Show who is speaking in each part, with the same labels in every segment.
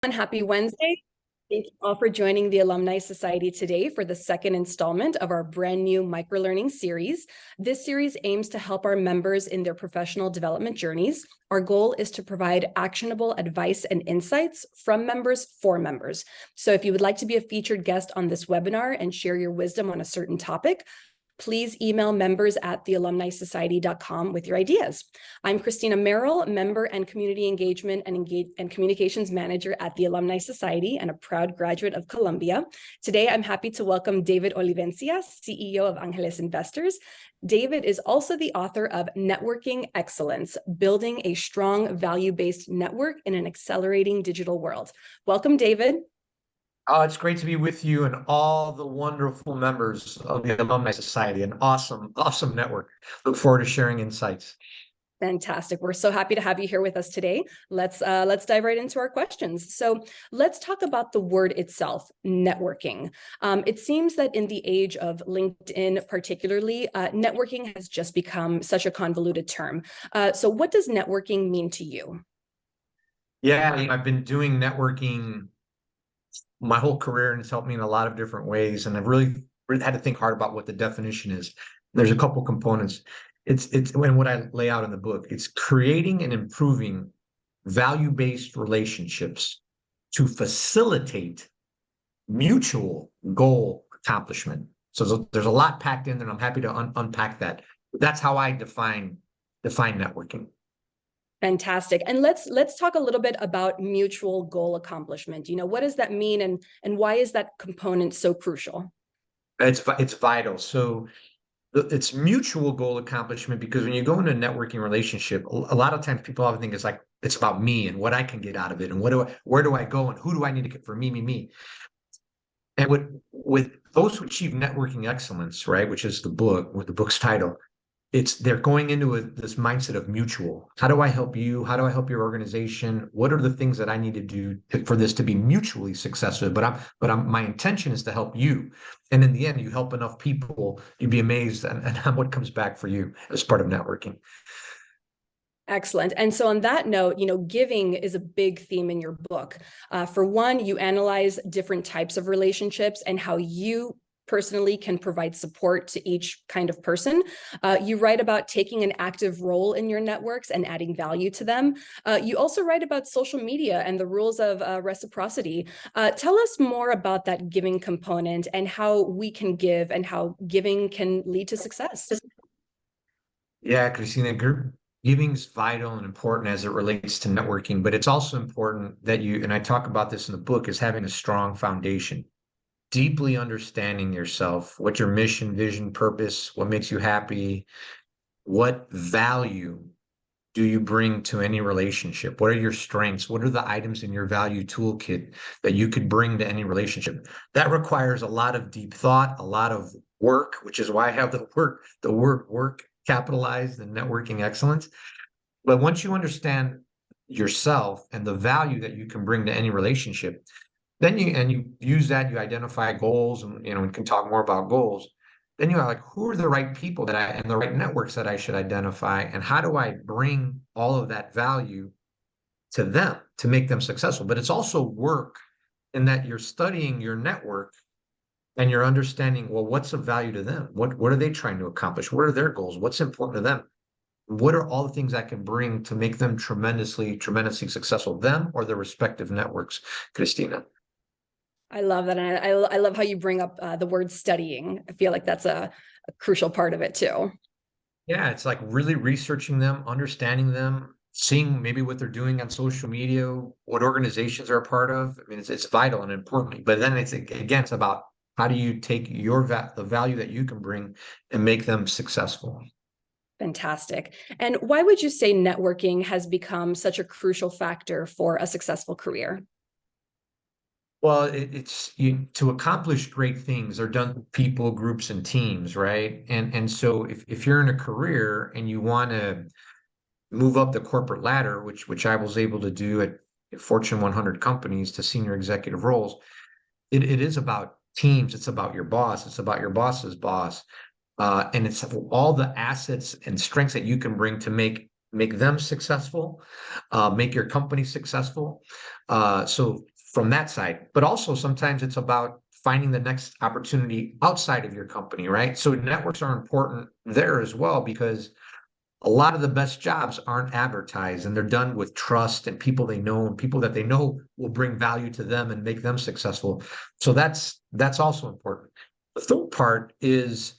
Speaker 1: And happy Wednesday. Thank you all for joining the Alumni Society today for the second installment of our brand new microlearning series. This series aims to help our members in their professional development journeys. Our goal is to provide actionable advice and insights from members for members. So if you would like to be a featured guest on this webinar and share your wisdom on a certain topic, please email members@thealumnisociety.com with your ideas. I'm Christina Merrill, Member and Community Engagement and Communications Manager at the Alumni Society and a proud graduate of Columbia. Today, I'm happy to welcome David Olivencia, CEO of Angeles Investors. David is also the author of Networking Excellence, Building a Strong Value-Based Network in an Accelerating Digital World. Welcome, David.
Speaker 2: Oh, it's great to be with you and all the wonderful members of the Alumni Society, an awesome network. Look forward to sharing insights.
Speaker 1: Fantastic. We're so happy to have you here with us today. Let's dive right into our questions. So let's talk about the word itself, networking. It seems that in the age of LinkedIn particularly, networking has just become such a convoluted term. So what does networking mean to you?
Speaker 2: Yeah, I've been doing networking my whole career, and it's helped me in a lot of different ways. And I've really had to think hard about what the definition is. There's a couple components. It's and what I lay out in the book. It's creating and improving value-based relationships to facilitate mutual goal accomplishment. So there's a lot packed in there, and I'm happy to unpack that. That's how I define networking.
Speaker 1: Fantastic. And let's talk a little bit about mutual goal accomplishment. What does that mean, and why is that component so crucial?
Speaker 2: It's vital. So it's mutual goal accomplishment, because when you go into a networking relationship, a lot of times people often think it's about me and what I can get out of it, and where do I go and who do I need to get for me. And with those who achieve networking excellence, right, which is the book's title, they're going into this mindset of mutual. How do I help you? How do I help your organization? What are the things that I need to do for this to be mutually successful? But my intention is to help you. And in the end, you help enough people, you'd be amazed at what comes back for you as part of networking.
Speaker 1: Excellent. And so on that note, giving is a big theme in your book. For one, you analyze different types of relationships and how you personally can provide support to each kind of person. You write about taking an active role in your networks and adding value to them. You also write about social media and the rules of reciprocity. Tell us more about that giving component and how we can give and how giving can lead to success.
Speaker 2: Yeah, Christina, giving is vital and important as it relates to networking, but it's also important that and I talk about this in the book, is having a strong foundation. Deeply understanding yourself, what your mission, vision, purpose, what makes you happy, what value do you bring to any relationship? What are your strengths? What are the items in your value toolkit that you could bring to any relationship? That requires a lot of deep thought, a lot of work, which is why I have the word work capitalized in networking excellence. But once you understand yourself and the value that you can bring to any relationship, then you use that, you identify goals, and we can talk more about goals. Then you're like, who are the right people and the right networks that I should identify, and how do I bring all of that value to them to make them successful? But it's also work in that you're studying your network and you're understanding, well, what's of value to them? What are they trying to accomplish? What are their goals? What's important to them? What are all the things I can bring to make them tremendously successful, them or their respective networks, Christina?
Speaker 1: I love that. And I love how you bring up the word studying. I feel like that's a crucial part of it too.
Speaker 2: Yeah, it's like really researching them, understanding them, seeing maybe what they're doing on social media, what organizations are a part of. I mean, it's vital and important. But then it's about how do you take the value that you can bring and make them successful.
Speaker 1: Fantastic. And why would you say networking has become such a crucial factor for a successful career?
Speaker 2: Well, to accomplish great things, they're done with people, groups, and teams, right? And so if you're in a career and you want to move up the corporate ladder, which I was able to do at Fortune 100 companies to senior executive roles, it is about teams. It's about your boss. It's about your boss's boss. And it's all the assets and strengths that you can bring to make make them successful, make your company successful. So from that side, but also sometimes it's about finding the next opportunity outside of your company, right? So networks are important there as well, because a lot of the best jobs aren't advertised, and they're done with trust and people they know, and people that they know will bring value to them and make them successful. So that's also important. The third part is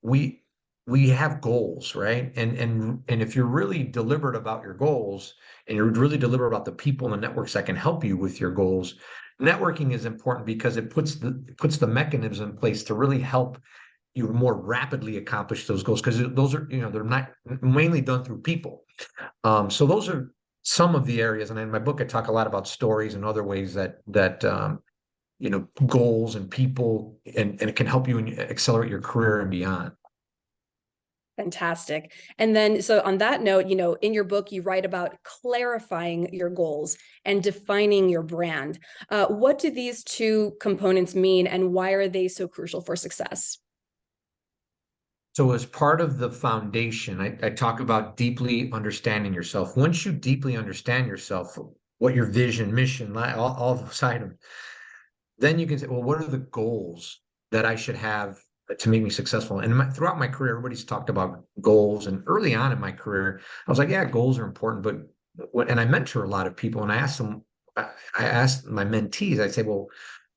Speaker 2: we we have goals, right? And if you're really deliberate about your goals, and you're really deliberate about the people and the networks that can help you with your goals, networking is important because it puts the mechanism in place to really help you more rapidly accomplish those goals, because those are, they're not mainly done through people. So those are some of the areas, and in my book I talk a lot about stories and other ways that goals and people, and it can help you accelerate your career and beyond.
Speaker 1: Fantastic. And then, so on that note, in your book, you write about clarifying your goals and defining your brand. What do these two components mean, and why are they so crucial for success?
Speaker 2: So as part of the foundation, I talk about deeply understanding yourself. Once you deeply understand yourself, what your vision, mission, all those items, then you can say, well, what are the goals that I should have to make me successful? And throughout my career, everybody's talked about goals. And early on in my career, I was like, yeah, goals are important. And I mentor a lot of people, and I asked them, I asked my mentees, I say, well,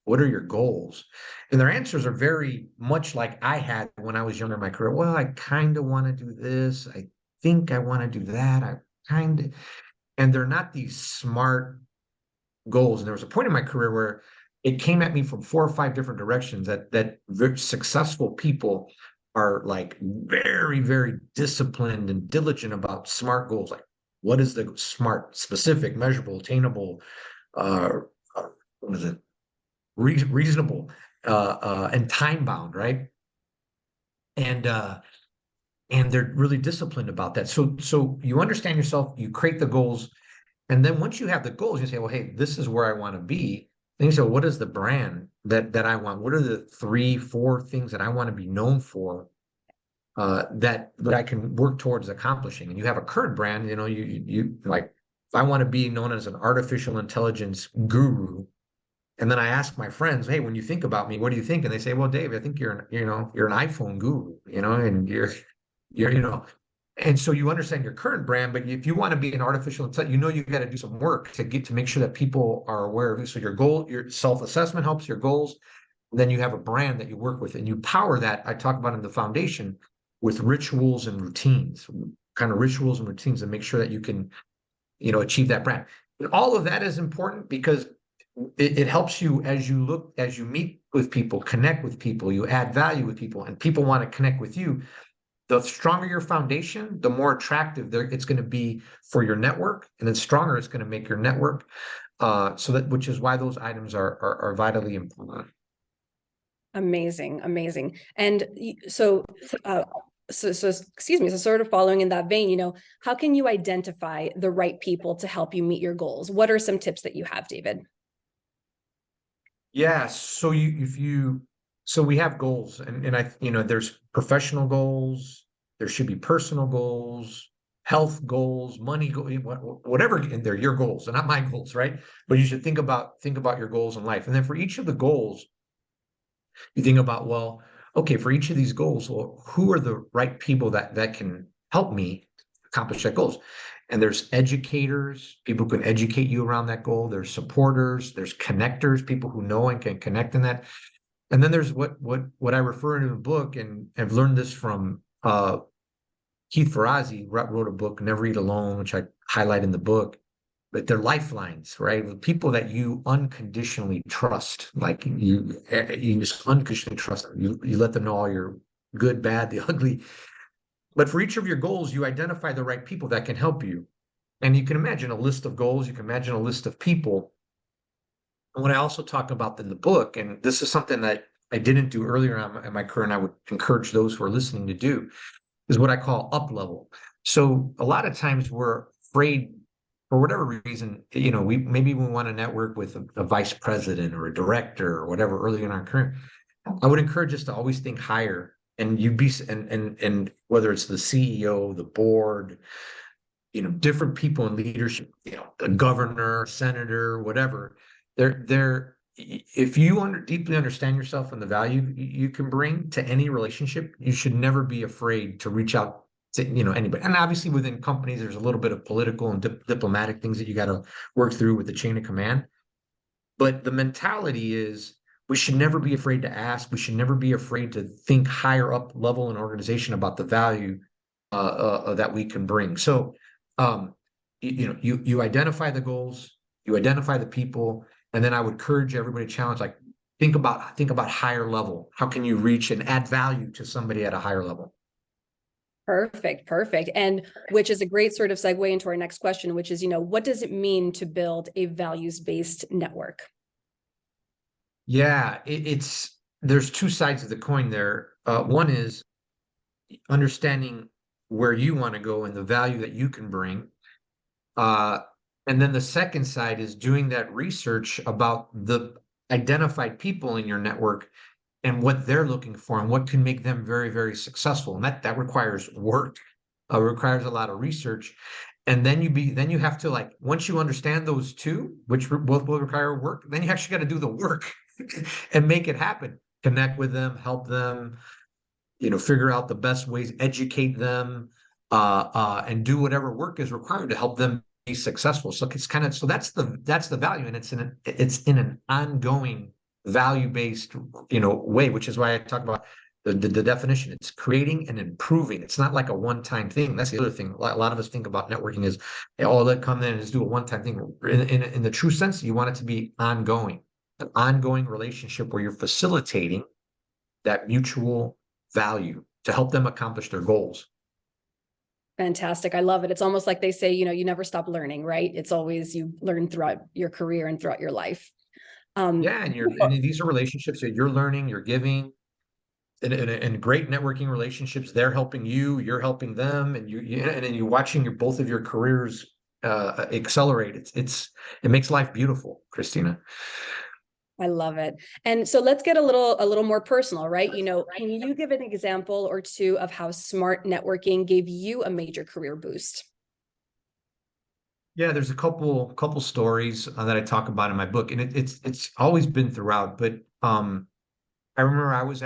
Speaker 2: what are your goals? And their answers are very much like I had when I was younger in my career. Well, I kind of want to do this. I think I want to do that. I kind of, and they're not these smart goals. And there was a point in my career where it came at me from 4 or 5 different directions, that very successful people are like very, very disciplined and diligent about smart goals. Like, what is the smart, specific, measurable, attainable, uh, what is it? Reasonable, and time bound, right? And and they're really disciplined about that. So you understand yourself, you create the goals, and then once you have the goals, you say, well, hey, this is where I want to be. Then you say, well, what is the brand that I want? What are the 3, 4 things that I want to be known for, that I can work towards accomplishing? And you have a current brand, you like, if I want to be known as an artificial intelligence guru, and then I ask my friends, hey, when you think about me, what do you think? And they say, well, Dave, I think you're an iPhone guru, and you're. And so you understand your current brand, but if you want to be an artificial intelligence, you got to do some work to make sure that people are aware of it. So your goal, your self-assessment helps your goals. Then you have a brand that you work with, and you power that. I talk about in the foundation with rituals and routines, kind of rituals and routines, to make sure that you can, achieve that brand. And all of that is important because it helps you as you meet with people, connect with people, you add value with people, and people want to connect with you. The stronger your foundation, the more attractive it's going to be for your network, and then stronger it's going to make your network. Which is why those items are vitally important.
Speaker 1: Amazing, amazing. And excuse me, so sort of following in that vein, how can you identify the right people to help you meet your goals? What are some tips that you have, David?
Speaker 2: Yeah, so we have goals, and there's professional goals, there should be personal goals, health goals, money goals, whatever, and they're your goals, they're not my goals, right? But you should think about your goals in life. And then for each of the goals, you think about, well, okay, for each of these goals, well, who are the right people that can help me accomplish that goals? And there's educators, people who can educate you around that goal. There's supporters, there's connectors, people who know and can connect in that. And then there's what I refer to in the book, and I've learned this from Keith Ferrazzi, wrote a book, Never Eat Alone, which I highlight in the book. But they're lifelines, right? The people that you unconditionally trust, like you just unconditionally trust them. You let them know all your good, bad, the ugly. But for each of your goals, you identify the right people that can help you. And you can imagine a list of goals, you can imagine a list of people. And what I also talk about in the book, and this is something that I didn't do earlier in my career, and I would encourage those who are listening to do, is what I call up level. So a lot of times we're afraid, for whatever reason, we want to network with a vice president or a director or whatever early in our career. I would encourage us to always think higher, and whether it's the CEO, the board, different people in leadership, a governor, senator, whatever. If you deeply understand yourself and the value you can bring to any relationship, you should never be afraid to reach out to, anybody. And obviously within companies, there's a little bit of political and diplomatic things that you got to work through with the chain of command. But the mentality is we should never be afraid to ask. We should never be afraid to think higher up level in organization about the value that we can bring. So, you identify the goals, you identify the people, and then I would encourage everybody to challenge, like, think about higher level. How can you reach and add value to somebody at a higher level?
Speaker 1: Perfect, perfect. And which is a great sort of segue into our next question, which is, what does it mean to build a values-based network?
Speaker 2: Yeah, there's two sides of the coin there. One is understanding where you want to go and the value that you can bring. And then the second side is doing that research about the identified people in your network and what they're looking for and what can make them very, very successful. And that requires work, requires a lot of research. And then you have to, like, once you understand those two, which both will require work, then you actually got to do the work and make it happen. Connect with them, help them, figure out the best ways, educate them, and do whatever work is required to help them be successful. So it's kind of, so that's the value, and it's in an ongoing value-based, way, which is why I talk about the definition. It's creating and improving. It's not like a one-time thing. That's the other thing. A lot of us think about networking is, oh, let come in and just do a one-time thing. In the true sense, you want it to be ongoing, an ongoing relationship where you're facilitating that mutual value to help them accomplish their goals.
Speaker 1: Fantastic. I love it. It's almost like they say, you never stop learning, right? It's always, you learn throughout your career and throughout your life.
Speaker 2: Yeah, and these are relationships that you're learning, you're giving, and great networking relationships. They're helping you, you're helping them, and and then you're watching both of your careers accelerate. It makes life beautiful, Christina.
Speaker 1: I love it. And so let's get a little more personal, right? Can you give an example or two of how smart networking gave you a major career boost?
Speaker 2: Yeah, there's a couple stories that I talk about in my book, and it's always been throughout. But I remember I was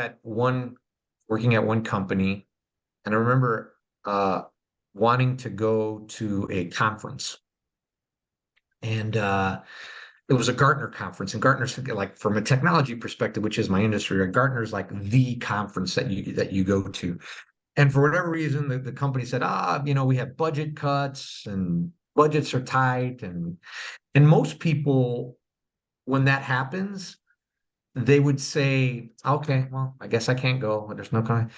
Speaker 2: working at one company, and I remember wanting to go to a conference, and it was a Gartner conference, and Gartner's, like, from a technology perspective, which is my industry, Gartner's like the conference that you go to. And for whatever reason, the company said, we have budget cuts and budgets are tight, and most people, when that happens, they would say, okay, well, I guess I can't go. There's no kind.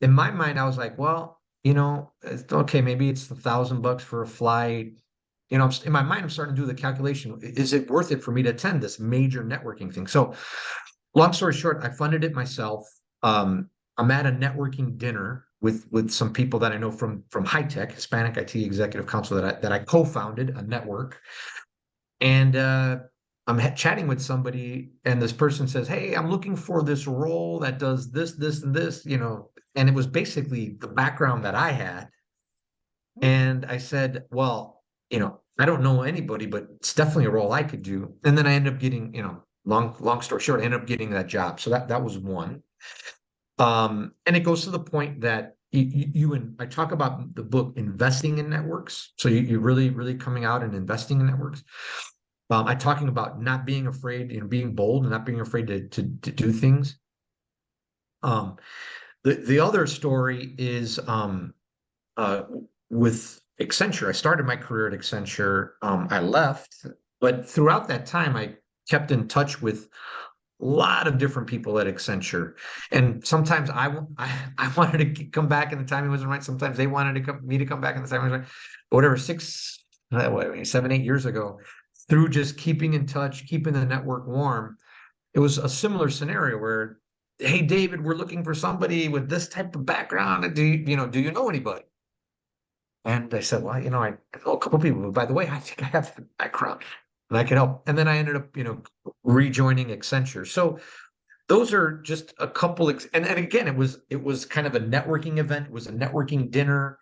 Speaker 2: In my mind, I was like, well, it's okay, maybe it's $1,000 for a flight. In my mind, I'm starting to do the calculation. Is it worth it for me to attend this major networking thing? So, long story short, I funded it myself. I'm at a networking dinner with some people that I know from High Tech, Hispanic IT Executive Council, that I co-founded a network. And I'm chatting with somebody, and this person says, "Hey, I'm looking for this role that does this, this, and this." And it was basically the background that I had. And I said, well, I don't know anybody, but it's definitely a role I could do. And then I ended up getting, long story short, I ended up getting that job. So that was one. And it goes to the point that I talk about the book investing in networks. So you really, really coming out and investing in networks. I'm talking about not being afraid, being bold and not being afraid to do things. The other story is with Accenture. I started my career at Accenture. I left, but throughout that time, I kept in touch with a lot of different people at Accenture. And sometimes I wanted to come back and the timing wasn't right. Sometimes they wanted me to come back and the timing was right. But whatever, 7, 8 years ago, through just keeping in touch, keeping the network warm, it was a similar scenario where, hey, David, we're looking for somebody with this type of background. Do you know anybody? And I said, well, I know a couple of people, but by the way, I think I have the background and I can help. And then I ended up, rejoining Accenture. So those are just a couple, and again, it was kind of a networking event. It was a networking dinner.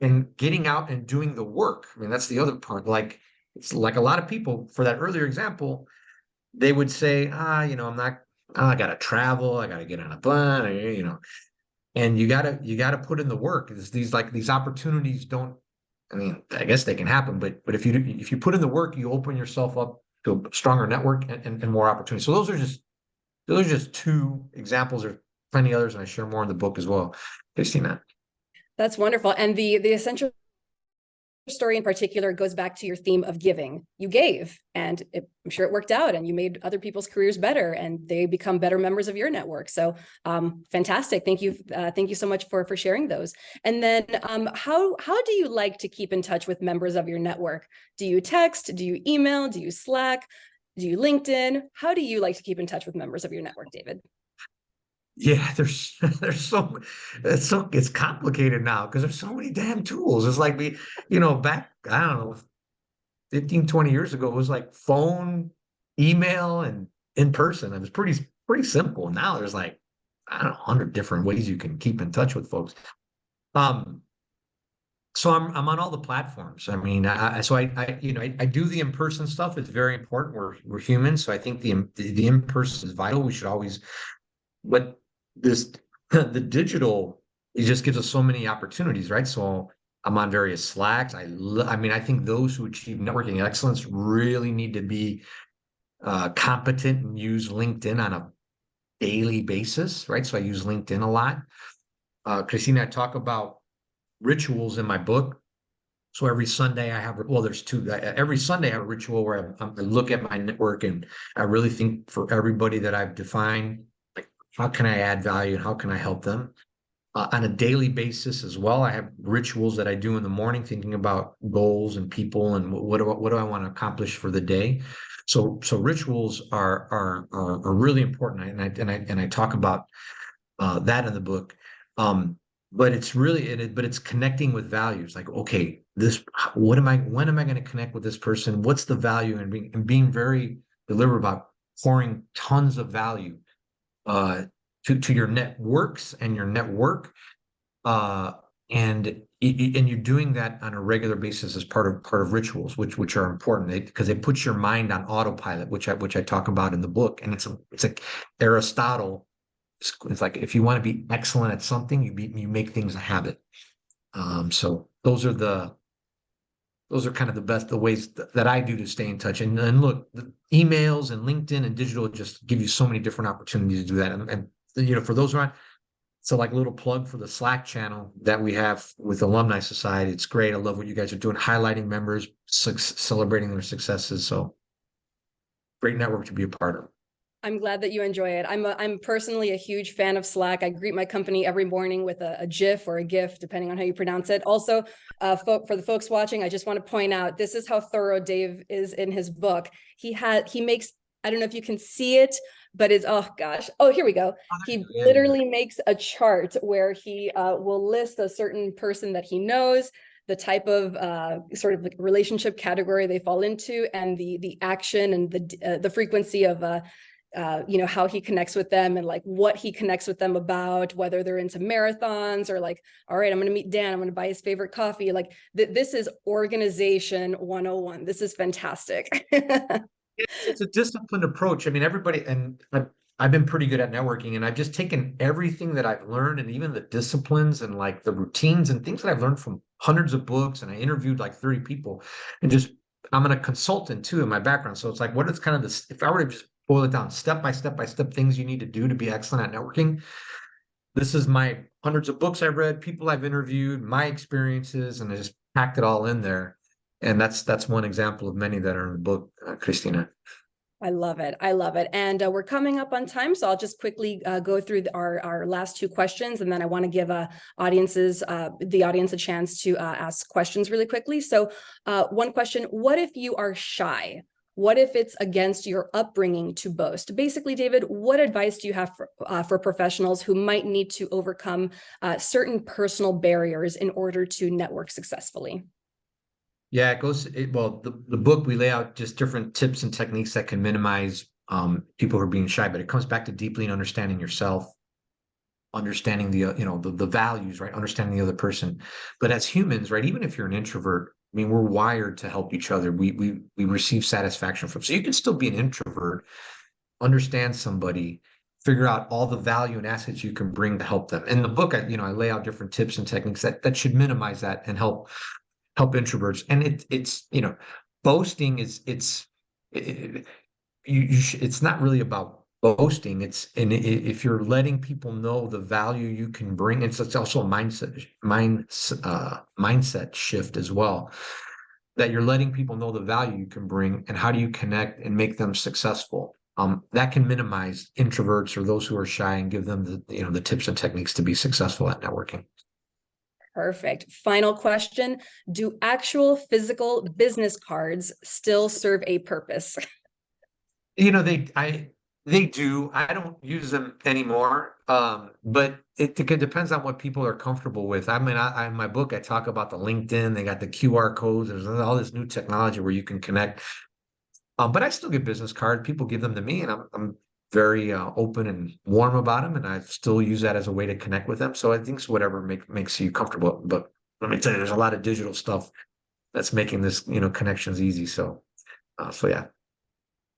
Speaker 2: and getting out and doing the work. I mean, that's the other part. Like, it's like a lot of people, for that earlier example, they would say, I'm not, I gotta travel, I gotta get on a plane, and you gotta put in the work. These opportunities don't, I mean, I guess they can happen, but if you put in the work, you open yourself up to a stronger network and more opportunities. So those are just two examples. There's plenty others, and I share more in the book as well. Christina.
Speaker 1: That's wonderful. And the essential story in particular goes back to your theme of giving. You gave, and I'm sure it worked out, and you made other people's careers better, and they become better members of your network. So fantastic. Thank you so much for sharing those. And then how do you like to keep in touch with members of your network? Do you text? Do you email? Do you Slack? Do you LinkedIn? How do you like to keep in touch with members of your network, David?
Speaker 2: Yeah, it's complicated now because there's so many damn tools. It's like back, I don't know, 15, 20 years ago, it was like phone, email, and in person. It was pretty simple. Now there's like, I don't know, 100 different ways you can keep in touch with folks. So I'm on all the platforms. I mean, I do the in-person stuff. It's very important. We're humans, so I think the in-person is vital. We should always, but this the digital, it just gives us so many opportunities, right? So I'm on various Slacks. I mean, I think those who achieve networking excellence really need to be competent and use LinkedIn on a daily basis, right? So I use LinkedIn a lot. Christina, I talk about rituals in my book. So every Sunday there's two. Every Sunday I have a ritual where I look at my network and I really think for everybody that I've defined, like, how can I add value and how can I help them? On a daily basis as well, I have rituals that I do in the morning, thinking about goals and people and what do I want to accomplish for the day. So rituals are really important, and I talk about that in the book. But it's really but it's connecting with values. Like, okay, when am I going to connect with this person? What's the value? And being very deliberate about pouring tons of value to your networks and your network. And you're doing that on a regular basis as part of rituals, which are important because it puts your mind on autopilot, which I talk about in the book. And it's like Aristotle. It's like, if you want to be excellent at something, you make things a habit. So those are kind of the ways that I do to stay in touch. And look, the emails and LinkedIn and digital just give you so many different opportunities to do that. And for those who aren't, so like, little plug for the Slack channel that we have with Alumni Society. It's great. I love what you guys are doing, highlighting members, celebrating their successes. So great network to be a part of.
Speaker 1: I'm glad that you enjoy it. I'm personally a huge fan of Slack. I greet my company every morning with a GIF or a GIF, depending on how you pronounce it. Also, for the folks watching, I just want to point out, this is how thorough Dave is in his book. He makes, I don't know if you can see it, but it's, oh gosh. Oh, here we go. He literally makes a chart where he will list a certain person that he knows, the type of sort of like relationship category they fall into, and the action and the frequency of how he connects with them, and like what he connects with them about, whether they're into marathons or like, all right, I'm going to meet Dan, I'm going to buy his favorite coffee. Like this is organization 101. This is fantastic.
Speaker 2: It's a disciplined approach. I mean, everybody, and I've been pretty good at networking, and I've just taken everything that I've learned, and even the disciplines and like the routines and things that I've learned from hundreds of books, and I interviewed like 30 people, and I'm a consultant too in my background. So it's like, what is kind of this, if I were to just boil it down step by step things you need to do to be excellent at networking, this is my hundreds of books I've read, people I've interviewed, my experiences, and I just packed it all in there. And that's one example of many that are in the book, Christina.
Speaker 1: I love it. I love it. And we're coming up on time, so I'll just quickly go through our last two questions, and then I want to give the audience a chance to ask questions really quickly. So one question: what if you are shy? What if it's against your upbringing to boast? Basically, David, what advice do you have for professionals who might need to overcome certain personal barriers in order to network successfully?
Speaker 2: Yeah, well, the book, we lay out just different tips and techniques that can minimize people who are being shy, but it comes back to deeply understanding yourself, understanding the values, right? Understanding the other person. But as humans, right, even if you're an introvert, I mean, we're wired to help each other. We receive satisfaction from. So you can still be an introvert, understand somebody, figure out all the value and assets you can bring to help them. In the book, I lay out different tips and techniques that should minimize that and help introverts. And it's boasting it's not really about boasting. If you're letting people know the value you can bring, it's also a mindset shift as well, that you're letting people know the value you can bring and how do you connect and make them successful. That can minimize introverts or those who are shy and give them the tips and techniques to be successful at networking.
Speaker 1: Perfect. Final question. Do actual physical business cards still serve a purpose?
Speaker 2: They do. I don't use them anymore. But it depends on what people are comfortable with. I mean, in my book, I talk about the LinkedIn. They got the QR codes. There's all this new technology where you can connect. But I still get business cards. People give them to me, and I'm very open and warm about them, and I still use that as a way to connect with them. So I think it's whatever makes you comfortable. But let me tell you, there's a lot of digital stuff that's making this connections easy. So yeah.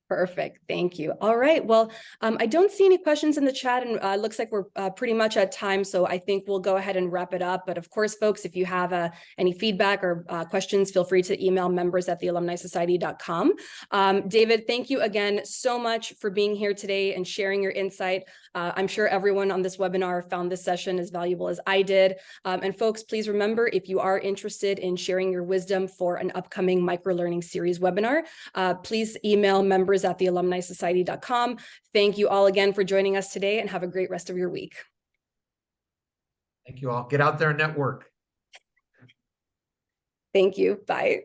Speaker 1: Perfect. Thank you. All right. Well, I don't see any questions in the chat, and looks like we're pretty much at time. So I think we'll go ahead and wrap it up. But of course, folks, if you have any feedback or questions, feel free to email members@thealumnisociety.com. David, thank you again so much for being here today and sharing your insight. I'm sure everyone on this webinar found this session as valuable as I did. And folks, please remember, if you are interested in sharing your wisdom for an upcoming microlearning series webinar, please email members@thealumnisociety.com. Thank you all again for joining us today, and have a great rest of your week.
Speaker 2: Thank you all. Get out there and network.
Speaker 1: Thank you. Bye.